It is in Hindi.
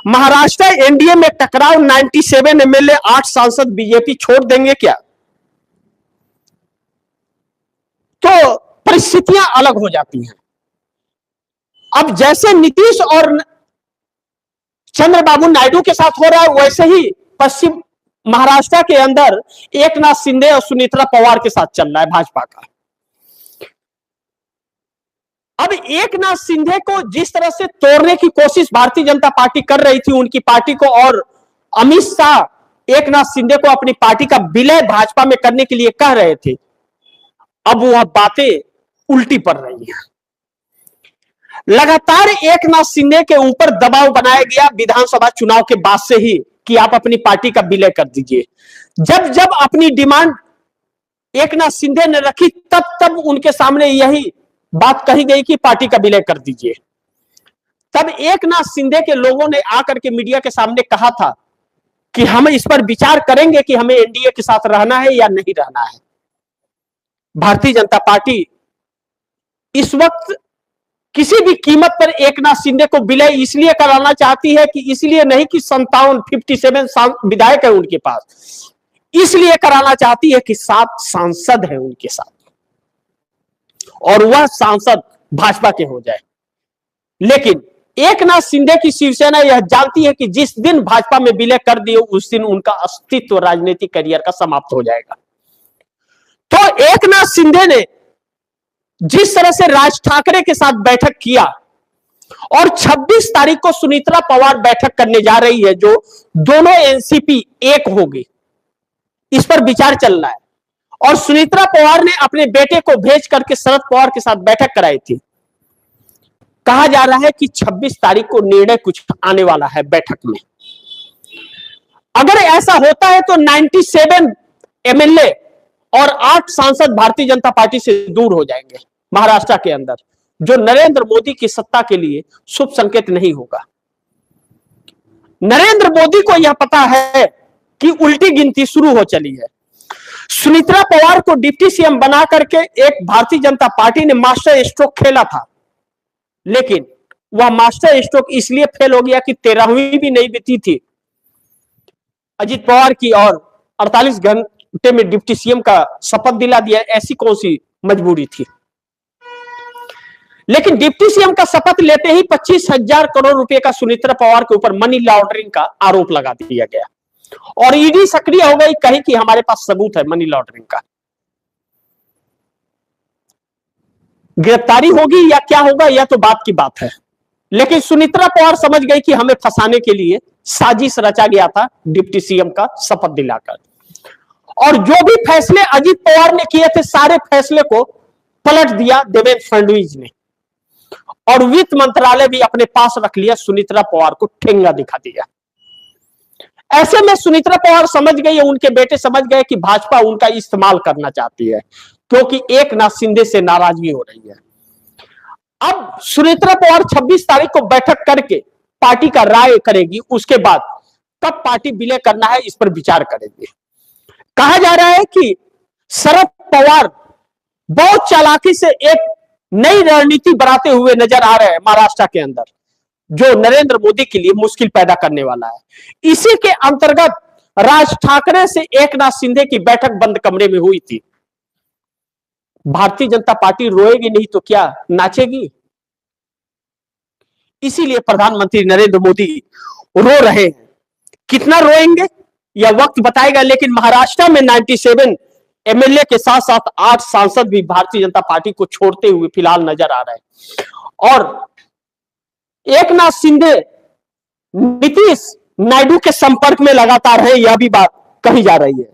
महाराष्ट्र एनडीए में टकराव, 97 एमएलए 8 सांसद बीजेपी छोड़ देंगे क्या? तो परिस्थितियां अलग हो जाती हैं। अब जैसे नीतीश और चंद्रबाबू नायडू के साथ हो रहा है, वैसे ही पश्चिम महाराष्ट्र के अंदर एकनाथ शिंदे और सुनीत्रा पवार के साथ चल रहा है भाजपा का। अब एकनाथ शिंदे को जिस तरह से तोड़ने की कोशिश भारतीय जनता पार्टी कर रही थी, उनकी पार्टी को, और अमित शाह एकनाथ शिंदे को अपनी पार्टी का विलय भाजपा में करने के लिए कह रहे थे, अब वह बातें उल्टी पड़ रही हैं। लगातार एकनाथ शिंदे के ऊपर दबाव बनाया गया विधानसभा चुनाव के बाद से ही कि आप अपनी पार्टी का विलय कर दीजिए। जब जब अपनी डिमांड एकनाथ शिंदे ने रखी, तब तब उनके सामने यही बात कही गई कि पार्टी का विलय कर दीजिए। तब एकनाथ शिंदे के लोगों ने आकर के मीडिया के सामने कहा था कि हम इस पर विचार करेंगे कि हमें एनडीए के साथ रहना है या नहीं रहना है। भारतीय जनता पार्टी इस वक्त किसी भी कीमत पर एकनाथ शिंदे को विलय इसलिए कराना चाहती है कि इसलिए नहीं कि 57 विधायक है उनके पास, इसलिए कराना चाहती है कि 7 सांसद है उनके साथ, और वह सांसद भाजपा के हो जाए। लेकिन एकनाथ शिंदे की शिवसेना यह जानती है कि जिस दिन भाजपा में विलय कर दिए, उस दिन उनका अस्तित्व राजनीतिक करियर का समाप्त हो जाएगा। तो एकनाथ शिंदे ने जिस तरह से राज ठाकरे के साथ बैठक किया, और 26 तारीख को सुनीत्रा पवार बैठक करने जा रही है, जो दोनों एनसीपी एक होगी, इस पर विचार चल रहा है। और सुनीत्रा पवार ने अपने बेटे को भेज करके शरद पवार के साथ बैठक कराई थी। कहा जा रहा है कि 26 तारीख को निर्णय कुछ आने वाला है बैठक में। अगर ऐसा होता है तो 97 एमएलए और 8 सांसद भारतीय जनता पार्टी से दूर हो जाएंगे महाराष्ट्र के अंदर, जो नरेंद्र मोदी की सत्ता के लिए शुभ संकेत नहीं होगा। नरेंद्र मोदी को यह पता है कि उल्टी गिनती शुरू हो चली है। सुनीत्रा पवार को डिप्टी सीएम बना करके एक भारतीय जनता पार्टी ने मास्टर स्ट्रोक खेला था, लेकिन वह मास्टर स्ट्रोक इसलिए फेल हो गया कि 13वीं भी नहीं बीती थी अजीत पवार की, और 48 घंटे में डिप्टी सीएम का शपथ दिला दिया। ऐसी कौन सी मजबूरी थी? लेकिन डिप्टी सीएम का शपथ लेते ही 25,000 करोड़ रुपए का सुनीत्रा पवार के ऊपर मनी लॉन्ड्रिंग का आरोप लगा दिया गया, और ईडी सक्रिय हो गई, कही कि हमारे पास सबूत है मनी लॉन्ड्रिंग का। गिरफ्तारी होगी या क्या होगा, यह तो बात की बात है। लेकिन सुनीत्रा पवार समझ गई कि हमें फंसाने के लिए साजिश रचा गया था डिप्टी सीएम का शपथ दिलाकर, और जो भी फैसले अजीत पवार ने किए थे, सारे फैसले को पलट दिया देवेंद्र फडणवीस ने, और वित्त मंत्रालय भी अपने पास रख लिया, सुनीत्रा पवार को ठेंगा दिखा दिया। ऐसे में सुनीत्रा पवार समझ गई, उनके बेटे समझ गए कि भाजपा उनका इस्तेमाल करना चाहती है, क्योंकि एकनाथ शिंदे से नाराजगी हो रही है। अब सुनीत्रा पवार 26 तारीख को बैठक करके पार्टी का राय करेगी, उसके बाद कब पार्टी विलय करना है इस पर विचार करेंगे। कहा जा रहा है कि शरद पवार बहुत चालाकी से एक नई रणनीति बनाते हुए नजर आ रहे हैं महाराष्ट्र के अंदर, जो नरेंद्र मोदी के लिए मुश्किल पैदा करने वाला है। इसी के अंतर्गत राज ठाकरे से एकनाथ शिंदे की बैठक बंद कमरे में हुई थी। भारतीय जनता पार्टी रोएगी नहीं तो क्या नाचेगी? इसीलिए प्रधानमंत्री नरेंद्र मोदी रो रहे हैं। कितना रोएंगे यह वक्त बताएगा, लेकिन महाराष्ट्र में 97 एमएलए के साथ साथ 8 सांसद भी भारतीय जनता पार्टी को छोड़ते हुए फिलहाल नजर आ रहे हैं, और एकनाथ शिंदे नीतीश नायडू के संपर्क में लगातार है, यह भी बात कही जा रही है।